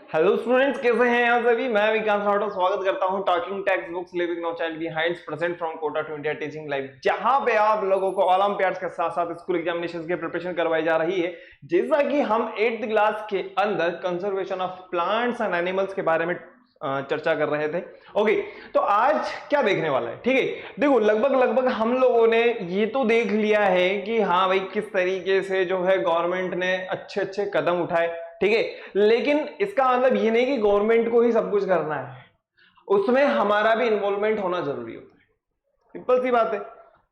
Hello students, कैसे हैं आप सभी। मैं विकास राठौर स्वागत करता हूं talking text books living no child behinds present from Kota to India teaching life, जहां पे आप लोगों को ओलंपियाड्स के साथ साथ स्कूल एग्जामिनेशंस की प्रिपरेशन करवाई जा रही है। जैसा कि हम 8th क्लास के अंदर conservation of plants and animals के बारे में चर्चा कर रहे थे। ओके, तो आज क्या देखने वाला है, ठीक है। देखो, लगभग हम लोगों ने ये तो देख लिया है कि हाँ भाई, किस तरीके से जो है गवर्नमेंट ने अच्छे अच्छे कदम उठाए, ठीक है। लेकिन इसका मतलब ये नहीं कि गवर्नमेंट को ही सब कुछ करना है, उसमें हमारा भी इन्वॉल्वमेंट होना जरूरी होता है। सिंपल सी बात है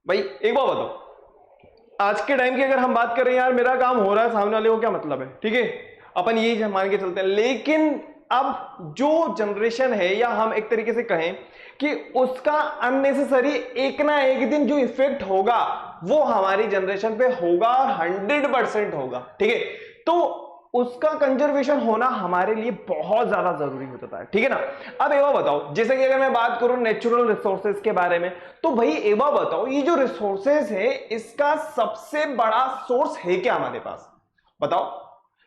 भाई। एक बात बताओ, आज के टाइम की अगर हम बात करें, यार मेरा काम हो रहा है, सामने वाले को क्या मतलब है, ठीक है, अपन यही मान के चलते हैं। लेकिन अब जो जनरेशन है, या हम एक तरीके से कहें कि उसका अननेसेसरी एक ना एक दिन जो इफेक्ट होगा वो हमारी जनरेशन पे होगा और 100% होगा, ठीक है। तो उसका कंजर्वेशन होना हमारे लिए बहुत ज्यादा जरूरी हो जाता है, ठीक है ना। अब एक बात बताओ, जैसे कि अगर मैं बात करूं नेचुरल रिसोर्सेज के बारे में, तो भाई एक बात बताओ, ये जो रिसोर्सेज है इसका सबसे बड़ा सोर्स है क्या हमारे पास, बताओ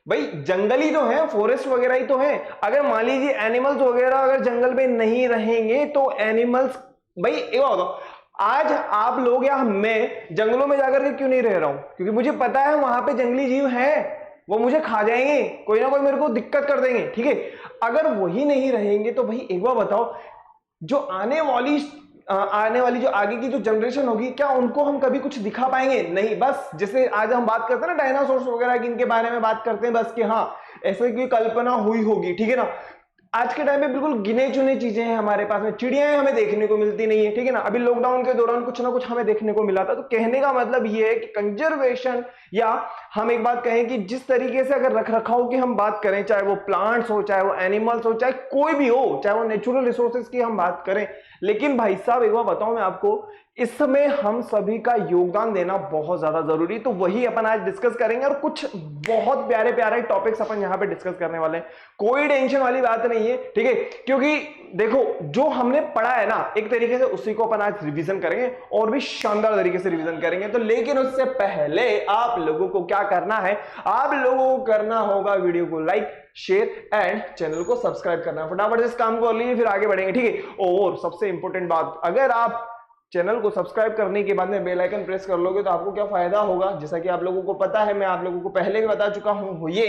भाई। जंगल ही तो है, फॉरेस्ट वगैरह ही तो है। अगर मान लीजिए एनिमल्स वगैरह अगर जंगल में नहीं रहेंगे तो एनिमल्स, भाई एक बात बताओ, आज आप लोग या मैं जंगलों में जाकर के क्यों नहीं रह रहा हूं? क्योंकि मुझे पता है वहां पे जंगली जीव हैं, वो मुझे खा जाएंगे, कोई ना कोई मेरे को दिक्कत कर देंगे, ठीक है। अगर वही नहीं रहेंगे तो भाई एक बार बताओ, जो आने वाली जो आगे की जो जनरेशन होगी, क्या उनको हम कभी कुछ दिखा पाएंगे? नहीं। बस जैसे आज हम बात करते हैं ना डायनासोर्स वगैरह की, इनके बारे में बात करते हैं बस कि हाँ ऐसे की कल्पना हुई होगी, ठीक है ना। आज के टाइम पे बिल्कुल गिने चुने चीजें हैं हमारे पास में, चिड़ियाएं हमें देखने को मिलती नहीं है, ठीक है ना। अभी लॉकडाउन के दौरान कुछ ना कुछ हमें देखने को मिला था। तो कहने का मतलब ये है कि कंजर्वेशन, या हम एक बात कहें कि जिस तरीके से अगर रख रखाव की हम बात करें, चाहे वो प्लांट्स हो, चाहे वो एनिमल्स हो, चाहे कोई भी हो, चाहे वो नेचुरल रिसोर्सेज की हम बात करें, लेकिन भाई साहब एक बार बताऊं मैं आपको, इसमें हम सभी का योगदान देना बहुत ज्यादा जरूरी। तो वही अपन आज डिस्कस करेंगे और कुछ बहुत प्यारे प्यारे टॉपिक्स अपन यहां पे डिस्कस करने वाले हैं। कोई टेंशन वाली बात नहीं है, ठीक है, क्योंकि देखो जो हमने पढ़ा है ना एक तरीके से उसी को अपन आज रिवीजन करेंगे और भी शानदार तरीके से रिवीजन करेंगे। तो लेकिन उससे पहले आप लोगों को क्या करना है, आप लोगों को करना होगा वीडियो को लाइक, शेयर एंड चैनल को सब्सक्राइब करना। फटाफट इस काम को लीजिए, फिर आगे बढ़ेंगे, ठीक है। और सबसे इंपॉर्टेंट बात, अगर आप चैनल को सब्सक्राइब करने के बाद में बेल आइकन प्रेस कर लोगे तो आपको क्या फायदा होगा, जैसा कि आप लोगों को पता है, मैं आप लोगों को पहले भी बता चुका हूं, वो ये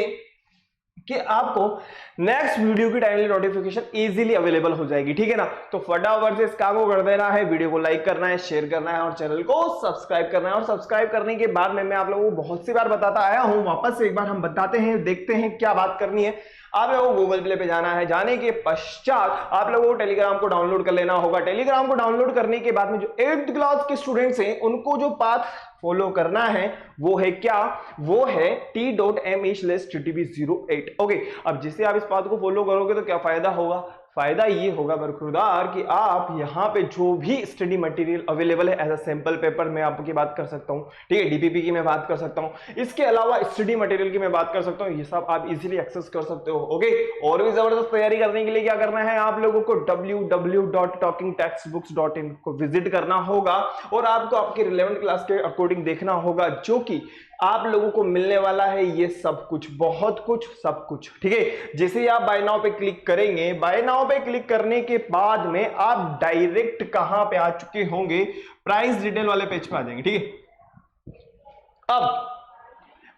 कि आपको नेक्स्ट वीडियो की टाइमली नोटिफिकेशन इजीली अवेलेबल हो जाएगी, ठीक है ना। तो फटाफट से इस काम को कर देना है, वीडियो को लाइक करना है, शेयर करना है और चैनल को सब्सक्राइब करना है। और सब्सक्राइब करने के बाद में मैं आप लोगों को बहुत सी बार बताता आया हूं, वापस से एक बार हम बताते हैं, देखते हैं क्या बात करनी है। आप लोगों को गूगल प्ले पे जाना है, जाने के पश्चात आप लोगों को टेलीग्राम को डाउनलोड कर लेना होगा। टेलीग्राम को डाउनलोड करने के बाद में जो 8th क्लास के स्टूडेंट्स हैं उनको जो पाथ फॉलो करना है वो है क्या, वो है t.me/ttb08। ओके, अब जिसे आप इस पाथ को फॉलो करोगे तो क्या फायदा होगा, फायदा ये होगा बरखुरदार कि आप यहाँ पे जो भी स्टडी मटेरियल अवेलेबल है एज अ सैंपल पेपर में आपकी बात कर सकता हूँ, ठीक है, डीपीपी की मैं बात कर सकता हूँ, इसके अलावा स्टडी मटेरियल की मैं बात कर सकता हूँ, ये सब आप इजीली एक्सेस कर सकते हो। ओके, और भी जबरदस्त तैयारी करने के लिए क्या करना है, आप लोगों को www.talkingtextbooks.in को विजिट करना होगा और आपको आपके रिलेवेंट क्लास के अकॉर्डिंग देखना होगा, जो कि आप लोगों को मिलने वाला है ये सब कुछ, बहुत कुछ, सब कुछ, ठीक है। जैसे ही आप बाय नाउ पे क्लिक करेंगे, बाय नाउ पे क्लिक करने के बाद में आप डायरेक्ट कहां पे आ चुके होंगे, प्राइस डिटेल वाले पेज पे आ जाएंगे, ठीक है। अब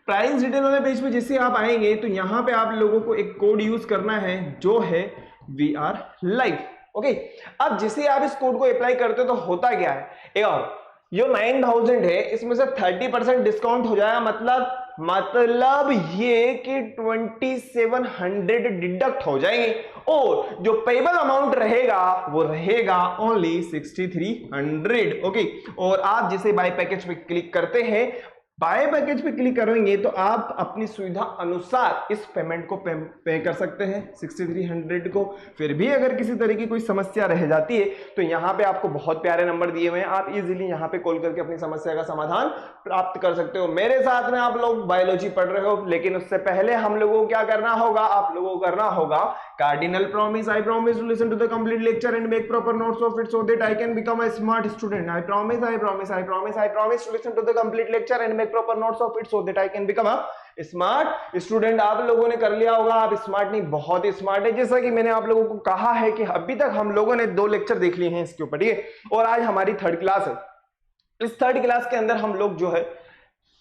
प्राइस डिटेल वाले पेज पे जैसे आप आएंगे तो यहां पे आप लोगों को एक कोड यूज करना है जो है VR Live। ओके, अब जैसे आप इस कोड को अप्लाई करते हो तो होता क्या है, एक ये 9000 है, इसमें से 30% डिस्काउंट हो जाएगा। मतलब ये कि 2700 डिडक्ट हो जाएंगे और जो पेबल अमाउंट रहेगा वो रहेगा ओनली 6300। ओके, और आप जैसे बाय पैकेज पे क्लिक करते हैं, बाय पैकेज पे क्लिक करेंगे तो आप अपनी सुविधा अनुसार इस पेमेंट को पे कर सकते हैं 6300 को। फिर भी अगर किसी तरह की कोई समस्या रह जाती है तो यहाँ पे आपको बहुत प्यारे नंबर दिए हुए हैं, आप इजीली यहाँ पे कॉल करके अपनी समस्या का समाधान प्राप्त कर सकते हो। मेरे साथ में आप लोग बायोलॉजी पढ़ रहे हो, लेकिन उससे पहले हम लोगों को क्या करना होगा, आप लोगों को करना होगा cardinal promise, I promise to listen to the complete lecture and make proper notes of it so that I can become a smart student. I promise, I promise, I promise, I promise to listen to the complete lecture and make proper notes of it so that I can become a smart student आप लोगों ने कर लिया होगा, आप smart नहीं बहुत ही smart है। जैसा कि मैंने आप लोगों को कहा है कि अभी तक हम लोगों ने 2 लेक्चर देख लिए हैं इसके ऊपर, ठीक है, और आज हमारी 3rd क्लास है। इस 3rd क्लास के अंदर हम लोग जो है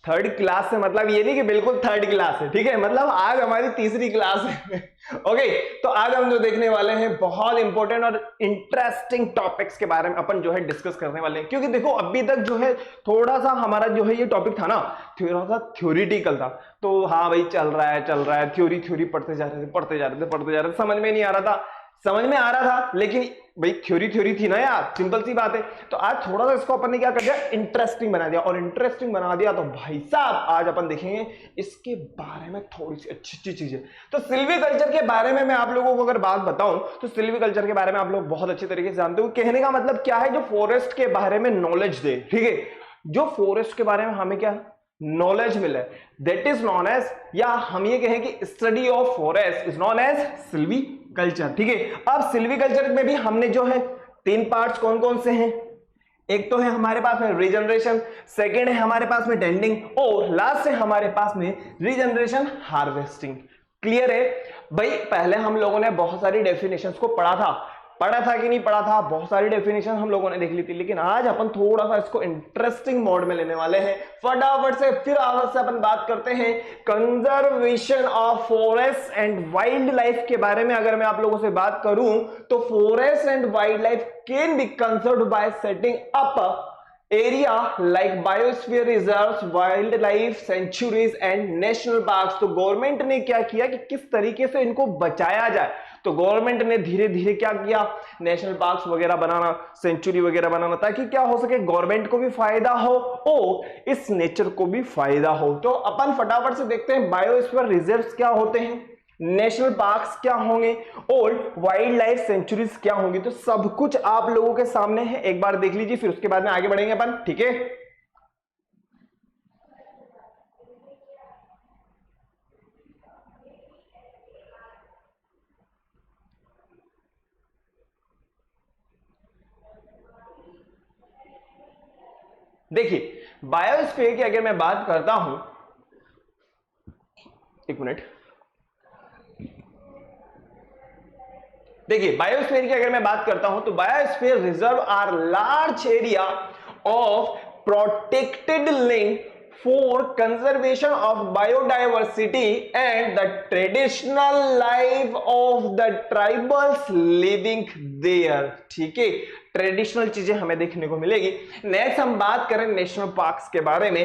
3rd क्लास से मतलब ये नहीं कि बिल्कुल 3rd क्लास है, ठीक है, मतलब आज हमारी 3री क्लास है। ओके, तो आज हम जो देखने वाले हैं बहुत इंपॉर्टेंट और इंटरेस्टिंग टॉपिक्स के बारे में अपन जो है डिस्कस करने वाले हैं। क्योंकि देखो अभी तक जो है थोड़ा सा हमारा जो है ये टॉपिक था ना, थोड़ा सा थ्योरिटिकल था। तो हाँ भाई चल रहा है, थ्योरी पढ़ते जा रहे थे, समझ में नहीं आ रहा था, समझ में आ रहा था लेकिन भाई थ्योरी थी ना यार, सिंपल सी बात है। तो आज थोड़ा सा इसको अपन ने क्या कर दिया, इंटरेस्टिंग बना दिया, और इंटरेस्टिंग बना दिया तो भाई साहब आज अपन देखेंगे इसके बारे में थोड़ी सी अच्छी चीजें। तो सिल्वीकल्चर के बारे में मैं आप लोगों को अगर बात बताऊं तो सिल्वीकल्चर के बारे में आप लोग बहुत अच्छे तरीके से जानते हो। कहने का मतलब क्या है, जो फॉरेस्ट के बारे में नॉलेज दे, ठीक है, जो फॉरेस्ट के बारे में हमें क्या नॉलेज मिले, दैट इज नॉन एज, या हम ये कहें कि study of forest is known as silviculture, ठीक है। अब सिल्वीकल्चर में भी हमने जो है 3 पार्ट्स कौन कौन से हैं, एक तो है हमारे पास में रीजनरेशन, सेकेंड है हमारे पास में टेंडिंग, और लास्ट है हमारे पास में रीजनरेशन हार्वेस्टिंग। क्लियर है भाई। पहले हम लोगों ने बहुत सारी डेफिनेशंस को पढ़ा था कि नहीं पढ़ा था, बहुत सारी डेफिनेशन हम लोगों ने देख ली थी, लेकिन आज अपन थोड़ा सा इसको इंटरेस्टिंग मोड में लेने वाले हैं। फटाफट से फिर आज से अपन बात करते हैं conservation of forest and wild life के बारे में। अगर मैं आप लोगों से बात करूं तो forest and wild life can be conserved bye setting up area like biosphere reserves, wild life centuries and national parks. तो गवर्नमेंट ने क्या किया कि किस तरीके से इनको बचाया जाए, तो गवर्नमेंट ने धीरे धीरे क्या किया, नेशनल पार्क्स वगैरह बनाना, सेंचुरी वगैरह बनाना, ताकि क्या हो सके, गवर्नमेंट को भी फायदा हो और इस नेचर को भी फायदा हो। तो अपन फटाफट से देखते हैं बायोस्फीयर रिजर्व्स क्या होते हैं, नेशनल पार्क्स क्या होंगे और वाइल्ड लाइफ सेंचुरीज क्या होंगी। तो सब कुछ आप लोगों के सामने है, एक बार देख लीजिए, फिर उसके बाद में आगे बढ़ेंगे अपन, ठीक है। देखिए बायोस्फीयर की अगर मैं बात करता हूं, एक मिनट, देखिए बायोस्फीयर की अगर मैं बात करता हूं तो biosphere reserve are large area of protected land for conservation of biodiversity and the traditional life of the tribals living there, ठीक है। ट्रेडिशनल चीजें हमें देखने को मिलेगी। नेक्स्ट हम बात करें नेशनल पार्क्स के बारे में।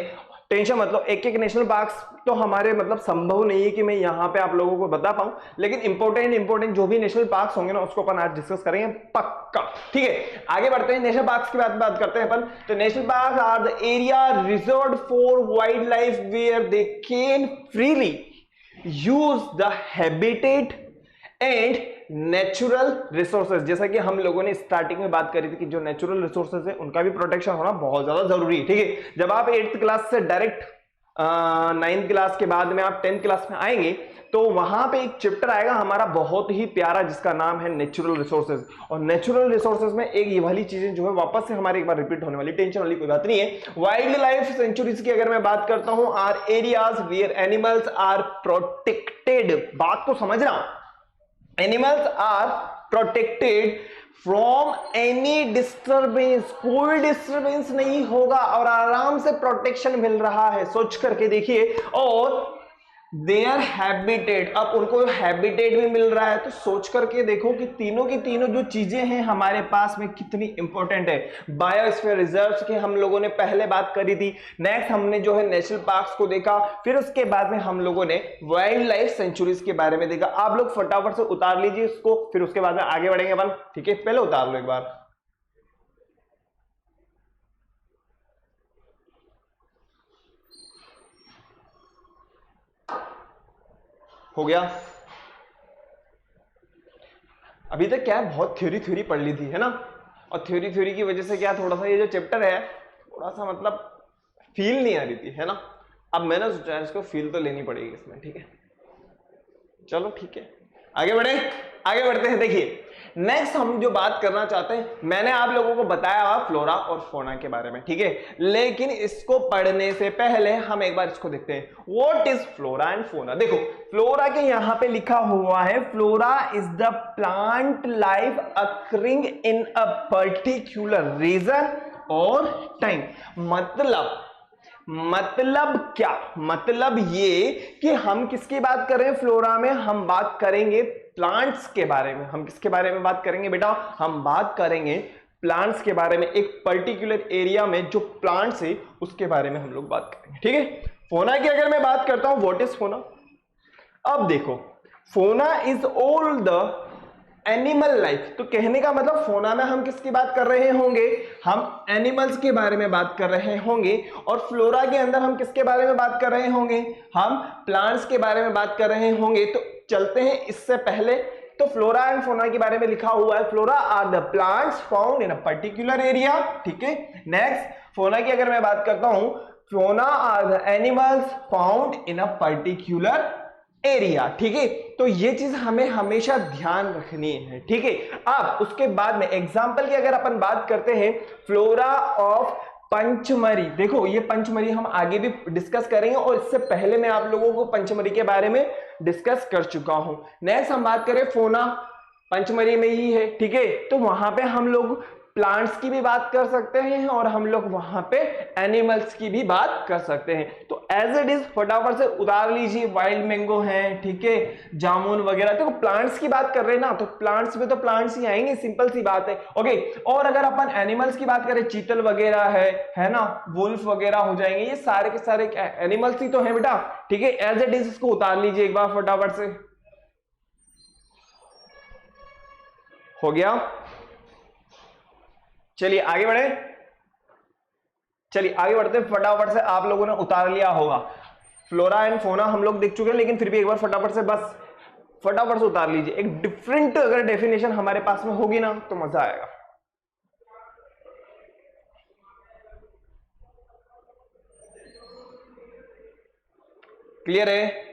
टेंशन मतलब एक नेशनल पार्क्स तो हमारे मतलब संभव नहीं है कि मैं यहां पे आप लोगों को बता पाऊं, लेकिन इंपॉर्टेंट जो भी नेशनल पार्क्स होंगे ना उसको अपन आज डिस्कस करेंगे पक्का, ठीक है। आगे बढ़ते हैं, नेशनल पार्क्स की बात करते हैं अपन। तो national park are the area reserved for wild life where they can freely use the habitat and natural resources. जैसा कि हम लोगों ने स्टार्टिंग में बात करी थी कि जो नेचुरल रिसोर्सेज है उनका भी प्रोटेक्शन होना बहुत ज्यादा जरूरी है, ठीक है। जब आप 8th क्लास से डायरेक्ट 9th क्लास के बाद में आप 10th क्लास में आएंगे तो वहां पे एक चैप्टर आएगा हमारा बहुत ही प्यारा जिसका नाम है नेचुरल रिसोर्सेज। और नेचुरल रिसोर्सेज में एक ये वाली चीजें जो है वापस से हमारे एक बार रिपीट होने वाली, टेंशन वाली कोई बात नहीं है। वाइल्ड लाइफ सेंचुरीज की अगर मैं बात करता हूं, are areas where animals are protected. बात को समझना, animals are protected from any disturbance, कोई डिस्टर्बेंस नहीं होगा और आराम से प्रोटेक्शन मिल रहा है, सोच करके देखिए। और देयर हैबिटेट, अब उनको हैबिटेट भी मिल रहा है, तो सोच करके देखो कि तीनों की तीनों जो चीजें हैं हमारे पास में कितनी इंपॉर्टेंट है। बायोस्फीयर रिजर्व्स की हम लोगों ने पहले बात करी थी, नेक्स्ट हमने जो है नेशनल पार्क्स को देखा, फिर उसके बाद में हम लोगों ने वाइल्ड लाइफ सेंचुरीज के बारे में देखा। आप लोग फटाफट से उतार लीजिए इसको, फिर उसके बाद में आगे बढ़ेंगे अपन, ठीक है। पहले उतार लो एक बार, हो गया। अभी तक क्या है, बहुत थ्योरी पढ़ ली थी है ना, और थ्योरी की वजह से क्या थोड़ा सा ये जो चैप्टर है थोड़ा सा मतलब फील नहीं आ रही थी है ना। अब मैंने सोचा इसको फील तो लेनी पड़ेगी इसमें, ठीक है। चलो ठीक है, आगे बढ़ते हैं। देखिए नेक्स्ट हम जो बात करना चाहते हैं, मैंने आप लोगों को बताया फ्लोरा और फोना के बारे में, ठीक है, लेकिन इसको पढ़ने से पहले हम एक बार इसको देखते हैं, what is flora and fauna. देखो फ्लोरा के यहां पे लिखा हुआ है, flora is the plant life occurring in a particular region और टाइम। मतलब क्या, मतलब ये कि हम किसकी बात कर रहे हैं फ्लोरा में, हम बात करेंगे प्लांट्स के बारे में। हम किसके बारे में बात करेंगे बेटा, हम बात करेंगे प्लांट्स के बारे में, एक पर्टिकुलर एरिया में जो प्लांट्स है उसके बारे में हम लोग बात करेंगे, ठीक है। फोना की अगर मैं बात करता हूं, व्हाट इज फोना। अब देखो फोना is all the animal life, तो कहने का मतलब फोना में हम किसकी बात कर रहे होंगे, हम एनिमल्स के बारे में बात कर रहे होंगे, और फ्लोरा के अंदर हम किसके बारे में बात कर रहे होंगे, हम प्लांट्स के बारे में बात कर रहे होंगे। तो चलते हैं इससे पहले, तो फ्लोरा एंड फोना के बारे में लिखा हुआ है, flora are the plants found in a particular area, ठीक है। नेक्स्ट फोना की अगर मैं बात करता हूं, fauna are the animals found in a particular area, ठीक है। तो ये चीज हमें हमेशा ध्यान रखनी है, ठीक है। अब उसके बाद में एग्जांपल की अगर अपन बात करते हैं, फ्लोरा ऑफ पंचमरी, देखो ये पंचमरी हम आगे भी डिस्कस करेंगे, और इससे पहले मैं आप लोगों को पंचमरी के बारे में डिस्कस कर चुका हूं। नेक्स्ट हम बात करें, फोना पंचमरी में ही है, ठीक है, तो वहां पे हम लोग प्लांट्स की भी बात कर सकते हैं और हम लोग वहां पे एनिमल्स की भी बात कर सकते हैं। तो एज इट इज फटाफट से उतार लीजिए, वाइल्ड मैंगो है, ठीक है, जामुन वगैरह। तो प्लांट्स की बात कर रहे हैं ना, तो प्लांट्स में तो प्लांट्स ही आएंगे, सिंपल सी बात है, ओके। और अगर अपन एनिमल्स की बात करें, चीतल वगैरह है ना, वुल्फ वगैरह हो जाएंगे, ये सारे के सारे एनिमल्स ही तो है बेटा, ठीक है। एज इट इज इसको उतार लीजिए एक बार फटाफट से, हो गया। चलिए आगे बढ़े, चलिए आगे बढ़ते हैं फटाफट से। आप लोगों ने उतार लिया होगा, फ्लोरा एंड फोना हम लोग देख चुके हैं, लेकिन फिर भी एक बार फटाफट से, बस फटाफट से उतार लीजिए। एक डिफरेंट अगर डेफिनेशन हमारे पास में होगी ना तो मजा आएगा। क्लियर है?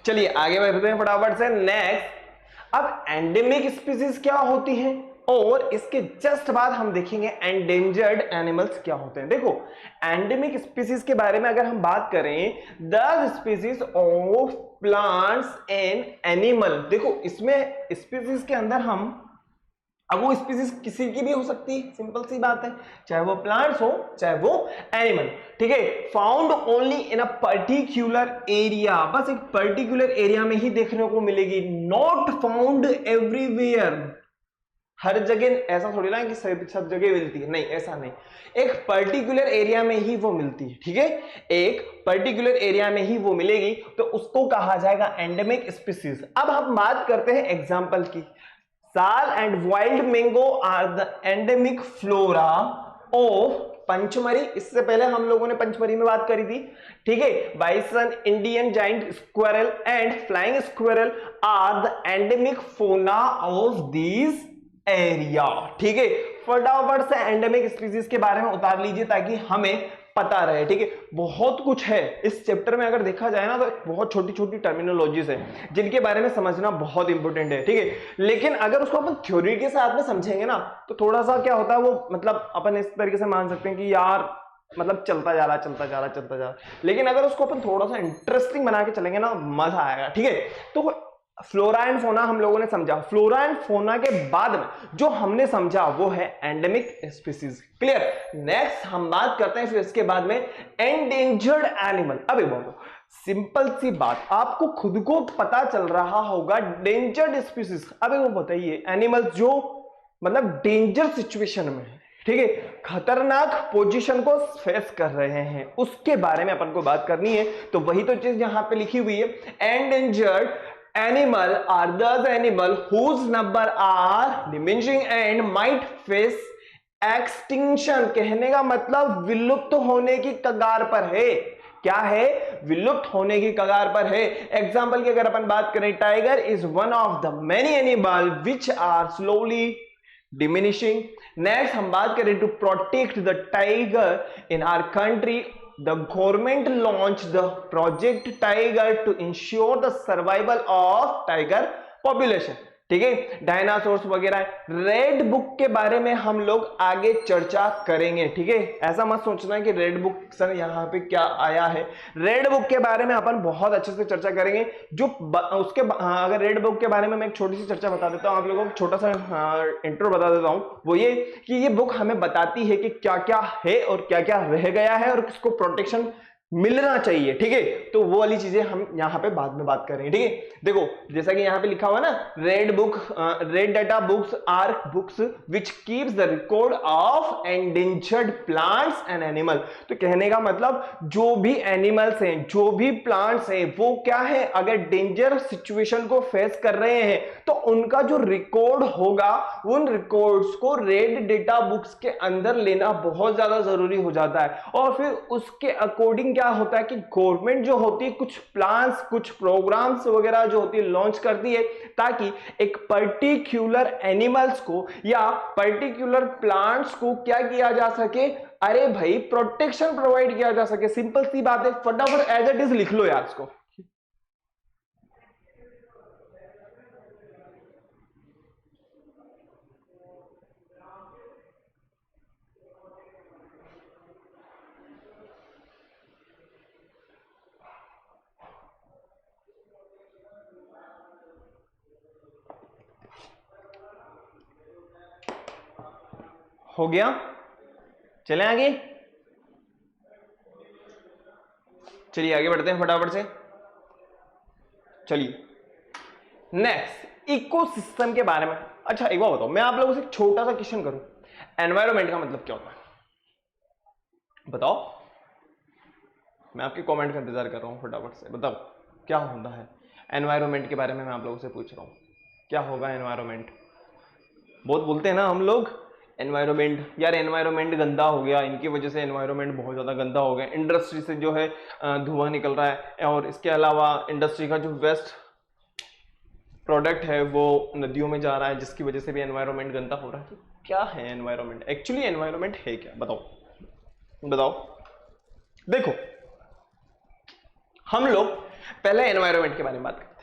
चलिए आगे बढ़ते हैं फटाफट से। नेक्स्ट, अब एंडेमिक स्पीसीज क्या होती है, और इसके जस्ट बाद हम देखेंगे एंडेंजर्ड एनिमल्स क्या होते हैं। देखो एंडेमिक स्पीसीज के बारे में अगर हम बात करें, the species of plants and animal, देखो इसमें स्पीसीज के अंदर हम, अब वो स्पीसीज किसी की भी हो सकती है, सिंपल सी बात है, चाहे वो प्लांट्स हो चाहे वो एनिमल, ठीक है। Found only in a particular area, बस एक पर्टिकुलर एरिया में ही देखने को मिलेगी, नॉट फाउंड एवरीवेयर। हर जगह ऐसा थोड़ी ना कि सब जगह मिलती है, नहीं ऐसा नहीं, एक पर्टिकुलर एरिया में ही वो मिलती है, ठीक है, एक पर्टिकुलर एरिया में ही वो मिलेगी, तो उसको कहा जाएगा एंडेमिक स्पीसीज। अब हम बात करते हैं एग्जांपल की, sal and wild mango are the endemic flora of Pachmarhi. इससे पहले हम लोगों ने पंचमरी में बात करी थी, ठीक है। Bison, Indian giant squirrel and flying squirrel are the endemic fauna of this area, ठीक है। फटाफट से एंडेमिक स्पीसीज के बारे में उतार लीजिए ताकि हमें पता रहे, ठीक है। बहुत कुछ है इस चैप्टर में, अगर देखा जाए ना तो बहुत छोटी छोटी टर्मिनोलॉजीज है जिनके बारे में समझना बहुत इंपॉर्टेंट है, ठीक है। लेकिन अगर उसको अपन थ्योरी के साथ में समझेंगे ना तो थोड़ा सा क्या होता है वो, मतलब अपन इस तरीके से मान सकते हैं कि यार मतलब चलता जा रहा, लेकिन अगर उसको अपन थोड़ा सा इंटरेस्टिंग बना के चलेंगे ना मजा आएगा, ठीक है। तो फ्लोरा एंड फोना हम लोगों ने समझा, फ्लोरा एंड फोना के बाद में जो हमने समझा वो है एंडेमिक स्पीसीज, क्लियर। नेक्स्ट हम बात करते हैं फिर इसके बाद में एंडेंजर्ड एनिमल। अभी बोलो सिंपल सी बात, आपको खुद को पता चल रहा होगा डेंजर्ड स्पीसीज। अभी वो बताइए एनिमल्स जो मतलब डेंजर सिचुएशन में है, ठीक है, खतरनाक पोजीशन को फेस कर रहे हैं, उसके बारे में अपन को बात करनी है। तो वही तो चीज यहां पे लिखी हुई है, endangered animal are those animal whose number are diminishing and might face extinction। कहने का मतलब विलुप्त होने की कगार पर है, क्या है, विलुप्त होने की कगार पर है। एग्जाम्पल की अगर अपन बात करें, tiger is one of the many animal which are slowly diminishing. Next हम बात करें to protect the tiger in our country, the government launch the project tiger to ensure the survival of tiger population. ठीक है, dinosaurs वगैरह। Red book के बारे में हम लोग आगे चर्चा करेंगे। ठीक है, ऐसा मत सोचना कि रेड बुक सर यहाँ पे क्या आया है। रेड बुक के बारे में अपन बहुत अच्छे से चर्चा करेंगे। जो उसके अगर रेड बुक के बारे में मैं एक छोटी सी चर्चा बता देता हूँ आप लोगों को, छोटा सा इंट्रो बता देता हूँ। वो ये कि ये बुक हमें बताती है कि क्या क्या है और क्या क्या रह गया है और किसको प्रोटेक्शन मिलना चाहिए। ठीक है, तो वो वाली चीजें हम यहाँ पे बाद में बात करेंगे। ठीक है, देखो जैसा कि यहाँ पे लिखा हुआ ना, red book, red data books are books which keeps the record of endangered plants and animal. तो कहने का मतलब जो भी एनिमल्स हैं, जो भी प्लांट्स हैं, वो क्या है, अगर डेंजर सिचुएशन को फेस कर रहे हैं तो उनका जो रिकॉर्ड होगा, उन रिकॉर्ड्स को रेड डेटा बुक्स के अंदर लेना बहुत ज्यादा जरूरी हो जाता है। और फिर उसके अकॉर्डिंग क्या होता है कि गवर्नमेंट जो होती है कुछ प्लान्स, कुछ प्रोग्राम्स वगैरह जो होती है लॉन्च करती है, ताकि एक पर्टिकुलर एनिमल्स को या पर्टिकुलर प्लांट्स को क्या किया जा सके, अरे भाई प्रोटेक्शन प्रोवाइड किया जा सके। सिंपल सी बात है, फटाफट एज इट इज लिख लो यार इसको। हो गया, चलें आगे, चलिए आगे बढ़ते हैं फटाफट से। चलिए नेक्स्ट, इकोसिस्टम के बारे में। अच्छा एक बात बताओ, मैं आप लोगों से एक छोटा सा क्वेश्चन करूं, एनवायरमेंट का मतलब क्या होता है बताओ। मैं आपके कमेंट का इंतजार कर रहा हूं, फटाफट से बताओ क्या होता है एनवायरमेंट के बारे में। मैं आप लोगों से पूछ रहा हूं क्या होगा एनवायरमेंट। बहुत बोलते हैं ना हम लोग एनवायरमेंट, यार एनवायरमेंट गंदा हो गया, इनकी वजह से एनवायरमेंट बहुत ज़्यादा गंदा हो गया, इंडस्ट्री से जो है धुआं निकल रहा है, और इसके अलावा इंडस्ट्री का जो वेस्ट प्रोडक्ट है वो नदियों में जा रहा है, जिसकी वजह से भी एनवायरमेंट गंदा हो रहा है। तो क्या है एनवायरमेंट, एक्चुअली एनवायरमेंट है क्या, बताओ बताओ। देखो हम लोग पहले एनवायरमेंट के बारे में बात करते हैं,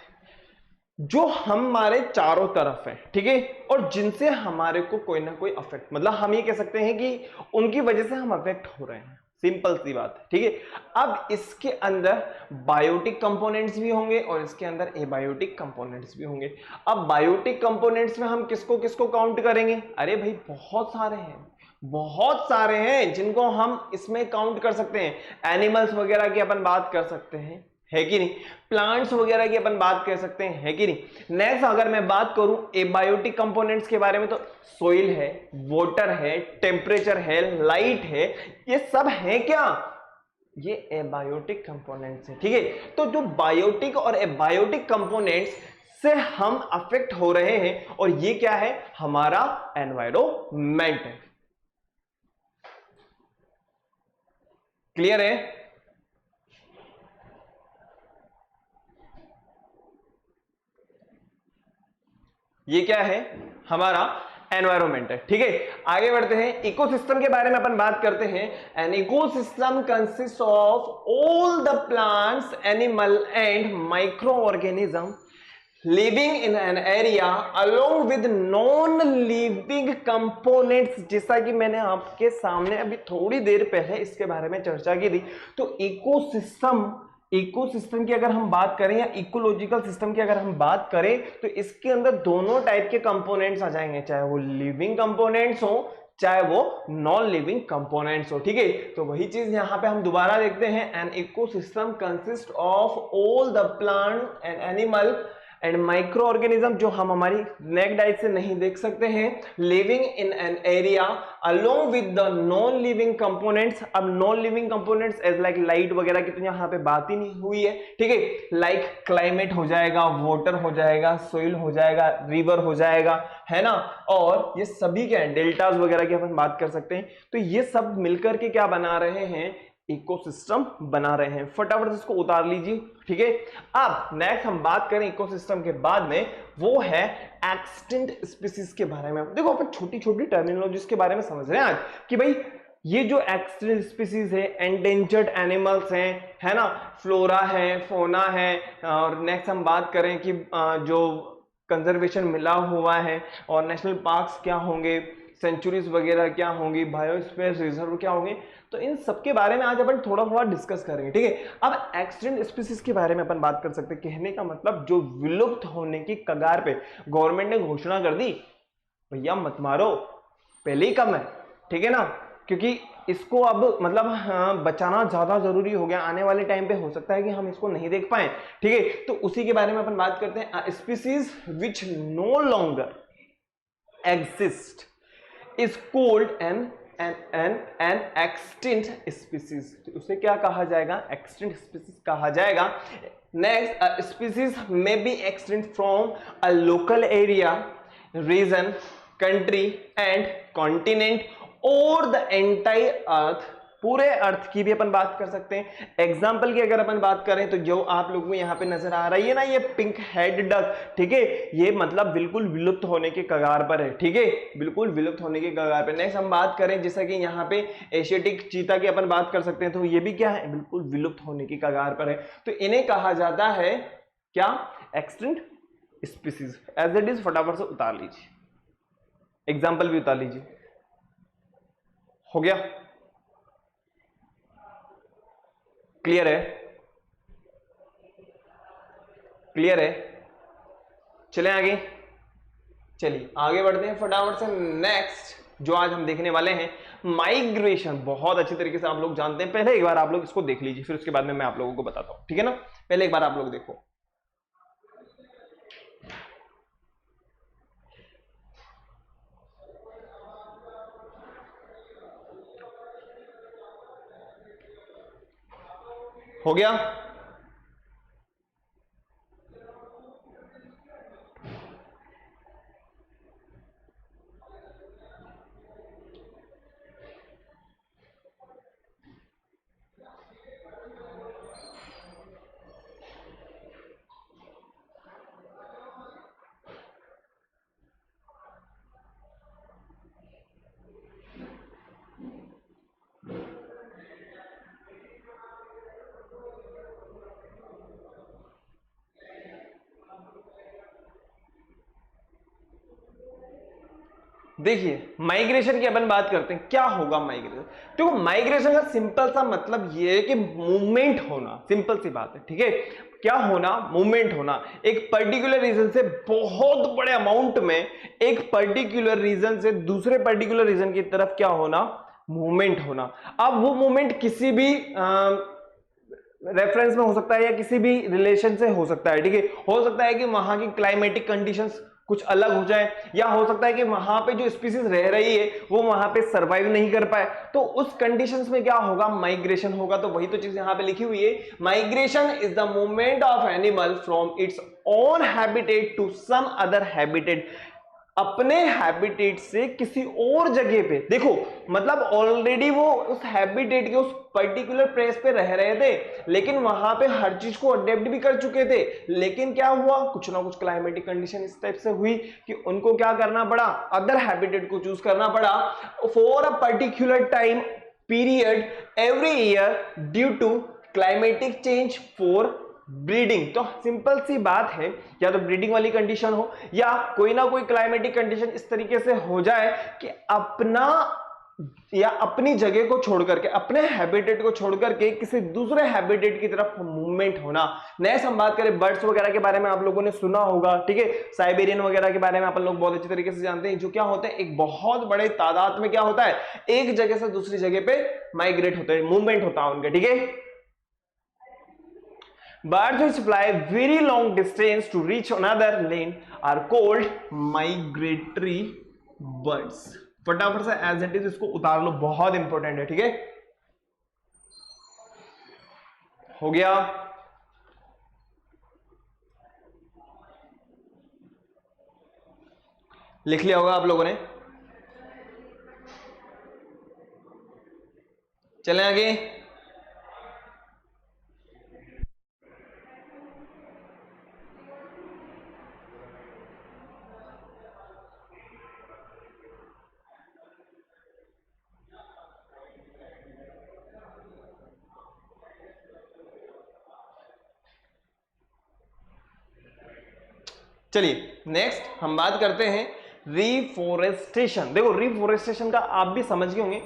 जो हमारे चारों तरफ है, ठीक है, और जिनसे हमारे को कोई ना कोई अफेक्ट, मतलब हम ये कह सकते हैं कि उनकी वजह से हम अफेक्ट हो रहे हैं। सिंपल सी बात है, ठीक है। अब इसके अंदर बायोटिक कंपोनेंट्स भी होंगे और इसके अंदर एबायोटिक कंपोनेंट्स भी होंगे। अब बायोटिक कंपोनेंट्स में हम किसको किसको काउंट करेंगे, अरे भाई बहुत सारे हैं, बहुत सारे हैं जिनको हम इसमें काउंट कर सकते हैं। एनिमल्स वगैरह की अपन बात कर सकते हैं, है कि नहीं, प्लांट्स वगैरह की अपन बात कर सकते हैं, है कि नहीं। नेक्स्ट अगर मैं बात करूं एबायोटिक कंपोनेंट्स के बारे में, तो सोइल है, वाटर है, टेम्परेचर है, लाइट है, ये सब है क्या, ये एबायोटिक कंपोनेंट्स है, ठीक है। तो जो बायोटिक और एबायोटिक कंपोनेंट्स से हम अफेक्ट हो रहे हैं, और ये क्या है, हमारा एनवायरमेंट है। क्लियर है, ये क्या है, हमारा एनवायरमेंट है, ठीक है। आगे बढ़ते हैं, इकोसिस्टम के बारे में अपन बात करते हैं। An ecosystem consist of all the plants, animal and micro organism living in an area along with non living components. जैसा कि मैंने आपके सामने अभी थोड़ी देर पहले इसके बारे में चर्चा की थी। तो इकोसिस्टम की अगर हम बात करें या इकोलॉजिकल सिस्टम की अगर हम बात करें, तो इसके अंदर दोनों टाइप के कंपोनेंट्स आ जाएंगे, चाहे वो लिविंग कंपोनेंट्स हो चाहे वो नॉन लिविंग कंपोनेंट्स हो, ठीक है। तो वही चीज यहां पे हम दोबारा देखते हैं, an ecosystem consist of all the plant and animal and micro organism, जो हम हमारी नेक्ड आई से नहीं देख सकते हैं, living in an area along with the non living components. अब non living components as like light वगैरह की तो यहाँ पे बात ही नहीं हुई है, ठीक है। लाइक क्लाइमेट हो जाएगा, वाटर हो जाएगा, सोइल हो जाएगा, रिवर हो जाएगा, है ना, और ये सभी क्या है, डेल्टास वगैरह की अपन बात कर सकते हैं। तो ये सब मिलकर के क्या बना रहे हैं, इकोसिस्टम बना रहे हैं। फटाफट इसको उतार लीजिए, ठीक है। अब नेक्स्ट हम बात करें इकोसिस्टम के बाद में, वो है एक्सटिंक्ट स्पीसीज के बारे में। देखो अपन छोटी छोटी टर्मिनोलॉजीज के बारे में समझ रहे हैं आज कि भाई ये जो एक्सटिंक्ट स्पीसीज है, एंडेंजर्ड एनिमल्स हैं, है ना, फ्लोरा है, फोना है, और नेक्स्ट हम बात करें कि जो कंजर्वेशन मिला हुआ है, और नेशनल पार्क्स क्या होंगे, सेंचुरीज वगैरह क्या होंगी, बायोस्फीयर रिजर्व क्या होंगे, तो इन सब के बारे में आज अपन थोड़ा थोड़ा डिस्कस करेंगे, ठीक है। अब एक्सटिंक्ट स्पीसीज के बारे में अपन बात कर सकते हैं। कहने का मतलब जो विलुप्त होने की कगार पे गवर्नमेंट ने घोषणा कर दी, भैया मत मारो, पहले ही कम है, ठीक है ना, क्योंकि इसको अब मतलब बचाना ज्यादा जरूरी हो गया। आने वाले टाइम पे हो सकता है कि हम इसको नहीं देख पाए, ठीक है। तो उसी के बारे में अपन बात करते हैं। Species which no longer exist is called an extinct species. उसे क्या कहा जाएगा? एक्सटिंक्ट स्पीसीज कहा जाएगा। Next, species may be extinct from a local area, region, country and continent और द एंटायर अर्थ, पूरे अर्थ की भी अपन बात कर सकते हैं। एग्जाम्पल की अगर अपन बात करें तो जो आप लोगों को यहाँ पे नजर आ रही है ना, ये पिंक हेड डक, ठीक है, ये मतलब बिल्कुल विलुप्त होने के कगार पर है, ठीक है, बिल्कुल विलुप्त होने के कगार पर। नेक्स्ट हम बात करें जैसा कि यहाँ पे एशियाटिक चीता की अपन बात कर सकते हैं, तो ये भी क्या है? बिल्कुल विलुप्त होने की कगार पर है। तो इन्हें कहा जाता है क्या? Extinct species. As it is फटाफट से उतार लीजिए, एग्जाम्पल भी उतार लीजिए। हो गया? क्लियर है? क्लियर है? चलें आगे। चलिए आगे बढ़ते हैं फटाफट से। नेक्स्ट जो आज हम देखने वाले हैं, माइग्रेशन। बहुत अच्छी तरीके से आप लोग जानते हैं, पहले एक बार आप लोग इसको देख लीजिए, फिर उसके बाद में मैं आप लोगों को बताता हूं, ठीक है ना। पहले एक बार आप लोग देखो। हो गया? देखिए माइग्रेशन की अपन बात करते हैं, क्या होगा माइग्रेशन। देखो माइग्रेशन का सिंपल सा मतलब ये है कि मूवमेंट होना, सिंपल सी बात है, ठीक है। क्या होना? मूवमेंट होना। एक पर्टिकुलर रीजन से बहुत बड़े अमाउंट में एक पर्टिकुलर रीजन से दूसरे पर्टिकुलर रीजन की तरफ क्या होना? मूवमेंट होना। अब वो मूवमेंट किसी भी रेफरेंस में हो सकता है या किसी भी रिलेशन से हो सकता है, ठीक है। हो सकता है कि वहां की क्लाइमेटिक कंडीशंस कुछ अलग हो जाए, या हो सकता है कि वहां पे जो स्पीसीज रह रही है वो वहां पे सरवाइव नहीं कर पाए, तो उस कंडीशंस में क्या होगा? माइग्रेशन होगा। तो वही तो चीज यहां पे लिखी हुई है, migration is the movement of animal from its own habitat to some other habitat, अपने हैबिटेट से किसी और जगह पे। देखो मतलब ऑलरेडी वो उस हैबिटेट के उस पर्टिकुलर प्लेस पे रह रहे थे, लेकिन वहां पे हर चीज को अडेप्ट भी कर चुके थे, लेकिन क्या हुआ? कुछ ना कुछ क्लाइमेटिक कंडीशन इस टाइप से हुई कि उनको क्या करना पड़ा? अदर हैबिटेट को चूज करना पड़ा for a particular time period every year due to climatic change for breeding. तो सिंपल सी बात है, या तो ब्रीडिंग वाली कंडीशन हो या कोई ना कोई क्लाइमेटिक कंडीशन इस तरीके से हो जाए कि अपना या अपनी जगह को छोड़ करके, अपने हैबिटेट को छोड़ करके किसी दूसरे हैबिटेट की तरफ मूवमेंट होना। नेक्स्ट हम बात करें बर्ड्स वगैरह के बारे में, आप लोगों ने सुना होगा, ठीक है, साइबेरियन वगैरह के बारे में अपन लोग बहुत अच्छी तरीके से जानते हैं, जो क्या होते हैं, एक बहुत बड़े तादाद में क्या होता है, एक जगह से दूसरी जगह पे माइग्रेट होते हैं, मूवमेंट होता है उनका, ठीक है। Birds which fly very long distance to reach another land are called migratory birds। फटाफट से एज इट इज इसको उतार लो, बहुत इंपॉर्टेंट है, ठीक है। हो गया? लिख लिया होगा आप लोगों ने। चलें आगे। चलिए नेक्स्ट हम बात करते हैं रिफोरेस्टेशन। देखो रिफोरेस्टेशन का आप भी समझ गए होंगे,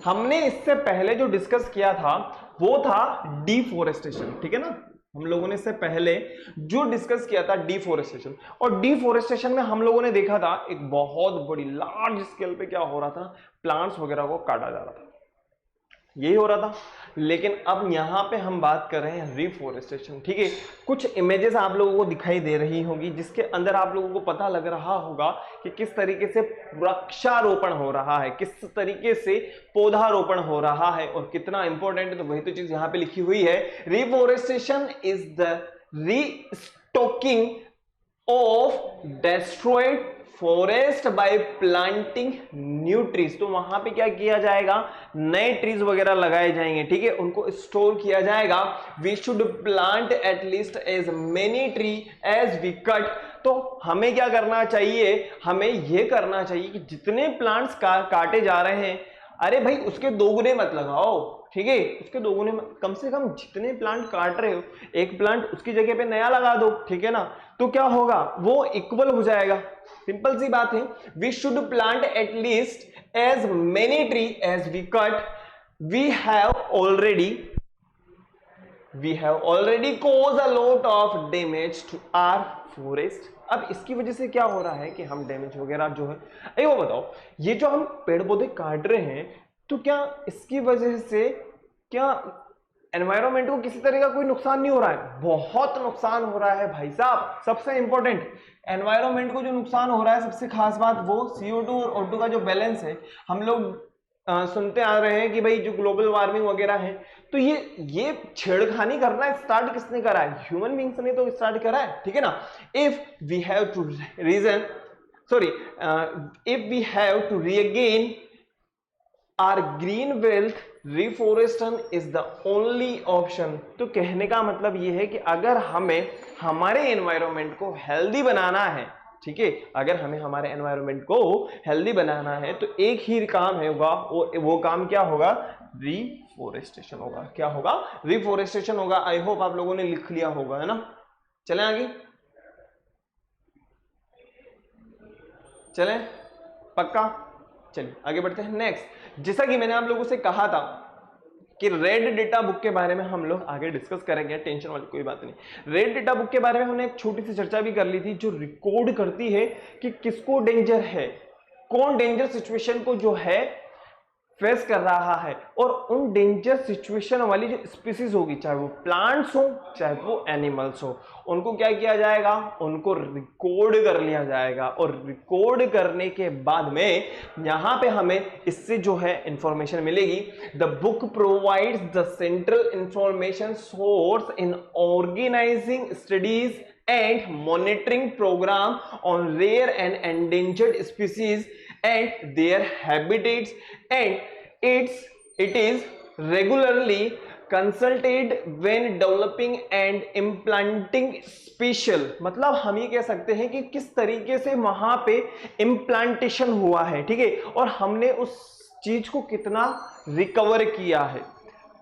हमने इससे पहले जो डिस्कस किया था वो था डिफोरेस्टेशन, ठीक है ना। हम लोगों ने इससे पहले जो डिस्कस किया था डिफोरेस्टेशन, और डिफोरेस्टेशन में हम लोगों ने देखा था एक बहुत बड़ी लार्ज स्केल पे क्या हो रहा था, प्लांट्स वगैरह को काटा जा रहा था, यही हो रहा था। लेकिन अब यहां पे हम बात कर रहे हैं रिफोरेस्टेशन, ठीक है। कुछ इमेजेस आप लोगों को दिखाई दे रही होंगी जिसके अंदर आप लोगों को पता लग रहा होगा कि किस तरीके से वृक्षारोपण हो रहा है, किस तरीके से पौधारोपण हो रहा है और कितना इंपॉर्टेंट है। तो वही तो चीज यहां पे लिखी हुई है, reforestation is the restocking of destroyed forest by planting new trees. तो वहां पे क्या किया जाएगा, नए ट्रीज वगैरह लगाए जाएंगे, ठीक है, उनको स्टोर किया जाएगा। We should plant at least as many tree as we cut. तो हमें क्या करना चाहिए, हमें यह करना चाहिए कि जितने प्लांट्स काटे जा रहे हैं, अरे भाई उसके दोगुने मत लगाओ, ठीक है, उसके दोगुने कम से कम जितने प्लांट काट रहे हो एक प्लांट उसकी जगह पे नया लगा दो, ठीक है ना। तो क्या होगा, वो इक्वल हो जाएगा। सिंपल सी बात है, we should plant at least as many tree as we cut. We have already cause a lot of damage to our forest. अब इसकी वजह से क्या हो रहा है कि हम डैमेज वगैरह जो है, अरे वो बताओ, ये जो हम पेड़ पौधे काट रहे हैं तो क्या इसकी वजह से क्या एनवायरनमेंट को किसी तरह का कोई नुकसान नहीं हो रहा है? बहुत नुकसान हो रहा है भाई साहब। सबसे इंपॉर्टेंट, एनवायरनमेंट को जो नुकसान हो रहा है, सबसे खास बात वो CO2 और O2 का जो बैलेंस है। हम लोग सुनते आ रहे हैं कि भाई जो ग्लोबल वार्मिंग वगैरह है, तो ये छेड़खानी करना स्टार्ट किसने करा है? ह्यूमन बींग्स ने तो स्टार्ट करा है, ठीक है ना। If we have to regain our green wealth, reforestation is the only option. तो कहने का मतलब यह है कि अगर हमें हमारे एनवायरनमेंट को हेल्दी बनाना है, ठीक है, अगर हमें हमारे एनवायरनमेंट को हेल्दी बनाना है तो एक ही काम होगा, वो काम क्या होगा, रिफोरेस्टेशन होगा। क्या होगा, रिफोरेस्टेशन होगा। आई होप आप लोगों ने लिख लिया होगा, है ना। चलें आगे, चलें पक्का, चलिए आगे बढ़ते हैं। नेक्स्ट, जैसा कि मैंने आप लोगों से कहा था कि रेड डेटा बुक के बारे में हम लोग आगे डिस्कस करेंगे, टेंशन वाली कोई बात नहीं। रेड डेटा बुक के बारे में हमने एक छोटी सी चर्चा भी कर ली थी, जो रिकॉर्ड करती है कि किसको डेंजर है, कौन डेंजर सिचुएशन को जो है फेस कर रहा है, और उन डेंजर सिचुएशन वाली जो स्पीसीज होगी, चाहे वो प्लांट्स हो चाहे वो एनिमल्स हो, उनको क्या किया जाएगा, उनको रिकॉर्ड कर लिया जाएगा। और रिकॉर्ड करने के बाद में यहां पे हमें इससे जो है इंफॉर्मेशन मिलेगी। The book provides the central information source in organizing studies and monitoring program on rare and endangered species and their habitats, and it is regularly consulted when developing and implanting special। मतलब हम ये कह सकते हैं कि किस तरीके से वहां पे इम्प्लांटेशन हुआ है, ठीक है, और हमने उस चीज को कितना रिकवर किया है।